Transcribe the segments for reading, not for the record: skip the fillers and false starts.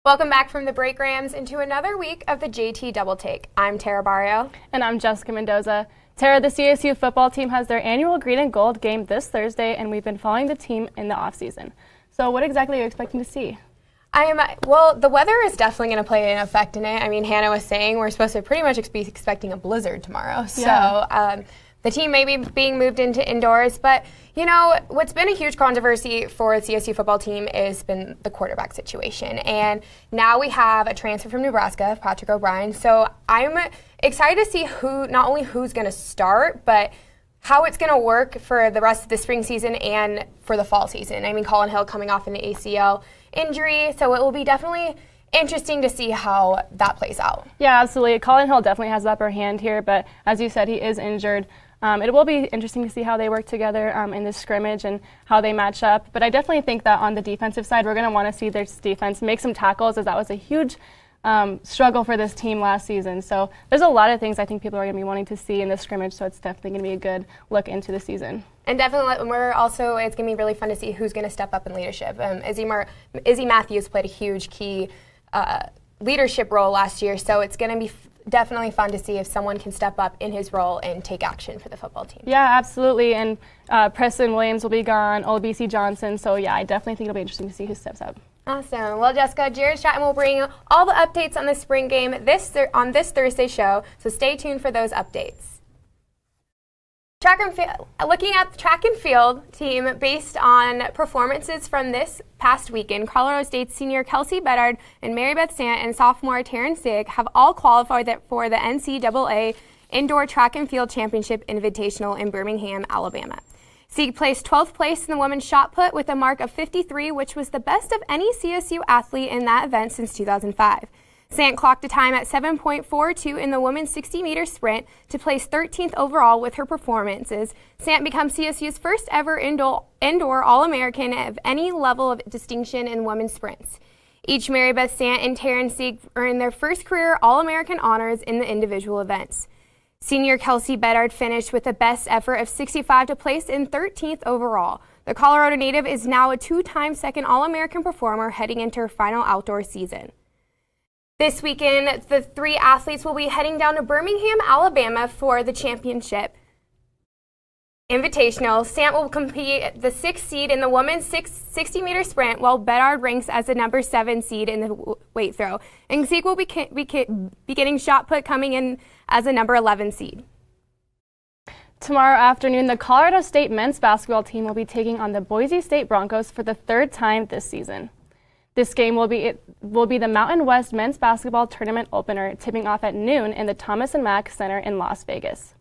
Welcome back from the break, Rams, into another week of the JT Double Take. I'm Terah Barrio. And I'm Jessica Mendoza. Terah, the CSU football team has their annual Green and Gold game this Thursday, and we've been following the team in the offseason. So what exactly are you expecting to see? The weather is definitely going to play an effect in it. I mean, Hannah was saying we're supposed to pretty much be expecting a blizzard tomorrow. Yeah. So the team may be being moved into indoors, but you know, what's been a huge controversy for the CSU football team has been the quarterback situation. And now we have a transfer from Nebraska, Patrick O'Brien. So I'm excited to see not only who's going to start, but how it's going to work for the rest of the spring season and for the fall season. I mean, Colin Hill coming off an ACL injury, so it will be definitely interesting to see how that plays out. Yeah, absolutely. Colin Hill definitely has the upper hand here, but as you said, he is injured. It will be interesting to see how they work together in this scrimmage and how they match up. But I definitely think that on the defensive side, we're going to want to see their defense make some tackles, as that was a huge struggle for this team last season. So there's a lot of things I think people are going to be wanting to see in this scrimmage, so it's definitely going to be a good look into the season. And definitely, it's going to be really fun to see who's going to step up in leadership. Izzy Matthews played a huge key leadership role last year, so it's going to be definitely fun to see if someone can step up in his role and take action for the football team. Yeah, absolutely. And Preston Williams will be gone, OBC Johnson. So, yeah, I definitely think it'll be interesting to see who steps up. Awesome. Well, Jessica, Jared Stratton will bring all the updates on the spring game on this Thursday show, so stay tuned for those updates. Looking at the track and field team based on performances from this past weekend, Colorado State senior Kelsey Bedard and Mary Beth Sant and sophomore Taryn Sig have all qualified for the NCAA Indoor Track and Field Championship Invitational in Birmingham, Alabama. Sig placed 12th place in the women's shot put with a mark of 53, which was the best of any CSU athlete in that event since 2005. Sant clocked a time at 7.42 in the women's 60-meter sprint to place 13th overall with her performances. Sant becomes CSU's first ever indoor All-American of any level of distinction in women's sprints. Each Mary Beth Sant and Taryn Sieg earned their first career All-American honors in the individual events. Senior Kelsey Bedard finished with a best effort of 65 to place in 13th overall. The Colorado native is now a two-time second All-American performer heading into her final outdoor season. This weekend, the three athletes will be heading down to Birmingham, Alabama for the championship invitational. Sant will compete the 6th seed in the women's 60-meter sprint, while Bedard ranks as the number 7 seed in the weight throw. And Zeke will be getting shot put, coming in as a number 11 seed. Tomorrow afternoon, the Colorado State men's basketball team will be taking on the Boise State Broncos for the third time this season. This game will be the Mountain West Men's Basketball Tournament opener, tipping off at noon in the Thomas & Mack Center in Las Vegas.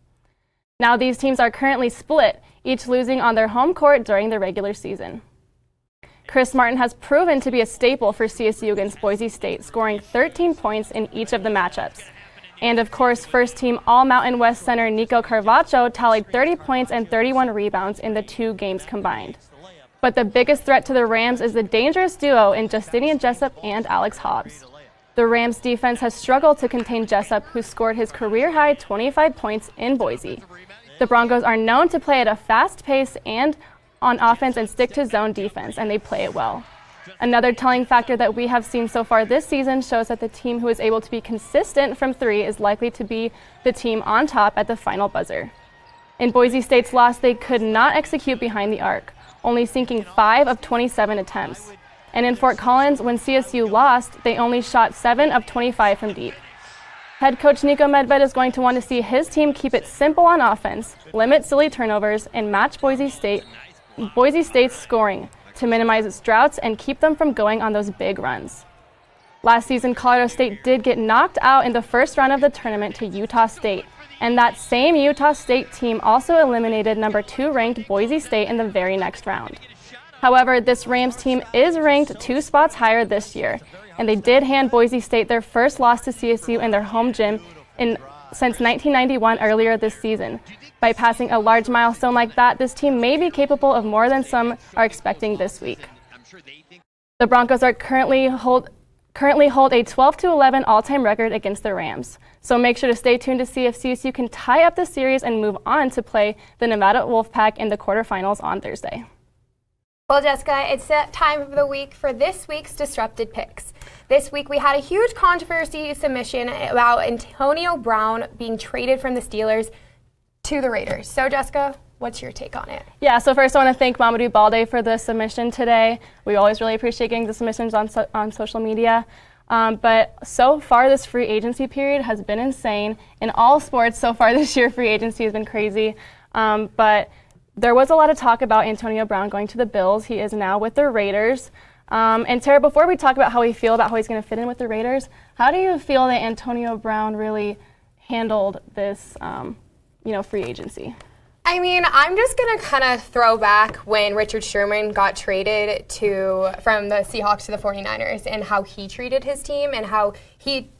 Now these teams are currently split, each losing on their home court during the regular season. Chris Martin has proven to be a staple for CSU against Boise State, scoring 13 points in each of the matchups. And of course, first-team All-Mountain West center Nico Carvacho tallied 30 points and 31 rebounds in the two games combined. But the biggest threat to the Rams is the dangerous duo in Justinian Jessup and Alex Hobbs. The Rams' defense has struggled to contain Jessup, who scored his career-high 25 points in Boise. The Broncos are known to play at a fast pace and on offense and stick to zone defense, and they play it well. Another telling factor that we have seen so far this season shows that the team who is able to be consistent from three is likely to be the team on top at the final buzzer. In Boise State's loss, they could not execute behind the arc, only sinking 5 of 27 attempts. And in Fort Collins, when CSU lost, they only shot 7 of 25 from deep. Head coach Nico Medved is going to want to see his team keep it simple on offense, limit silly turnovers, and match Boise State's scoring to minimize its droughts and keep them from going on those big runs. Last season, Colorado State did get knocked out in the first round of the tournament to Utah State, and that same Utah State team also eliminated number 2 ranked Boise State in the very next round. However, this Rams team is ranked 2 spots higher this year, and they did hand Boise State their first loss to CSU in their home gym since 1991 earlier this season. By passing a large milestone like that, this team may be capable of more than some are expecting this week. The Broncos are currently hold a 12-11 all-time record against the Rams. So make sure to stay tuned to see if CSU can tie up the series and move on to play the Nevada Wolfpack in the quarterfinals on Thursday. Well, Jessica, it's that time of the week for this week's Disrupted Picks. this week we had a huge controversy submission about Antonio Brown being traded from the Steelers to the Raiders. So, Jessica, what's your take on it? Yeah, so first I want to thank Mamadou Balde for the submission today. We always really appreciate getting the submissions on social media. But so far this free agency period has been insane. In all sports so far this year, free agency has been crazy. But there was a lot of talk about Antonio Brown going to the Bills. He is now with the Raiders. And Terah, before we talk about how we feel about how he's going to fit in with the Raiders, how do you feel that Antonio Brown really handled this, free agency? I mean, I'm just going to kind of throw back when Richard Sherman got traded from the Seahawks to the 49ers and how he treated his team and how he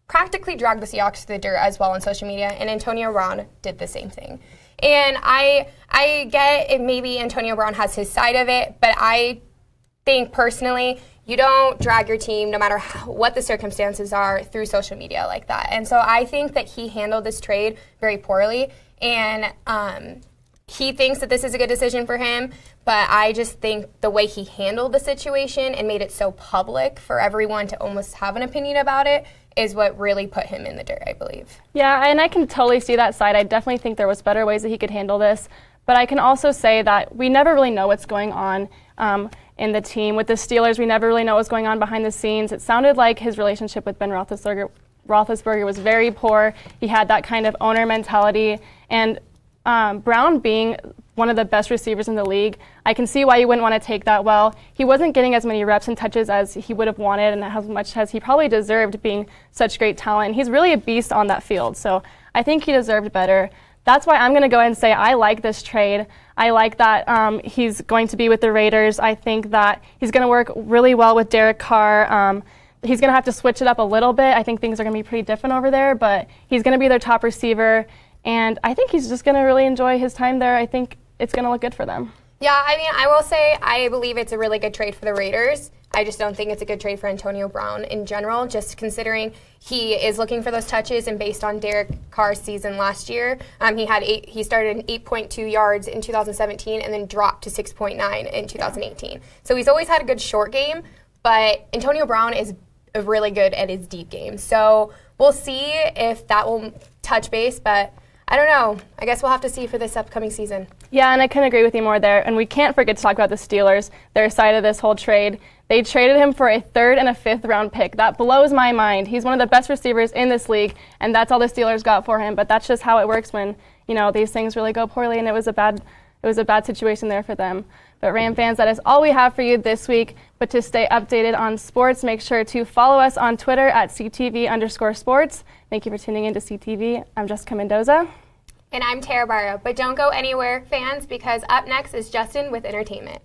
practically dragged the Seahawks to the dirt as well on social media, and Antonio Brown did the same thing. And I get it, maybe Antonio Brown has his side of it, but I think personally, you don't drag your team, no matter what the circumstances are, through social media like that. And so I think that he handled this trade very poorly, and he thinks that this is a good decision for him, but I just think the way he handled the situation and made it so public for everyone to almost have an opinion about it is what really put him in the dirt, I believe. Yeah, and I can totally see that side. I definitely think there was better ways that he could handle this, but I can also say that we never really know what's going on in the team. With the Steelers, we never really know what's going on behind the scenes. It sounded like his relationship with Ben Roethlisberger was very poor. He had that kind of owner mentality, and Brown being one of the best receivers in the league, I can see why you wouldn't want to take that well. He wasn't getting as many reps and touches as he would have wanted and as much as he probably deserved, being such great talent. He's really a beast on that field, so I think he deserved better. That's why I'm going to go ahead and say I like this trade. I like that he's going to be with the Raiders. I think that he's going to work really well with Derek Carr. He's going to have to switch it up a little bit. I think things are going to be pretty different over there, but he's going to be their top receiver, and I think he's just going to really enjoy his time there. I think it's going to look good for them. Yeah, I mean, I will say I believe it's a really good trade for the Raiders. I just don't think it's a good trade for Antonio Brown in general, just considering he is looking for those touches, and based on Derek Carr's season last year, he started at 8.2 yards in 2017 and then dropped to 6.9 in 2018. So he's always had a good short game, but Antonio Brown is really good at his deep game. So we'll see if that will touch base, but I don't know. I guess we'll have to see for this upcoming season. Yeah, and I couldn't agree with you more there. And we can't forget to talk about the Steelers, their side of this whole trade. They traded him for a 3rd and a 5th round pick. That blows my mind. He's one of the best receivers in this league, and that's all the Steelers got for him. But that's just how it works when, these things really go poorly, and it was a bad situation there for them. But Ram fans, that is all we have for you this week. But to stay updated on sports, make sure to follow us on Twitter at CTV_sports. Thank you for tuning in to CTV. I'm Jessica Mendoza. And I'm Terah Barrio. But don't go anywhere, fans, because up next is Justin with entertainment.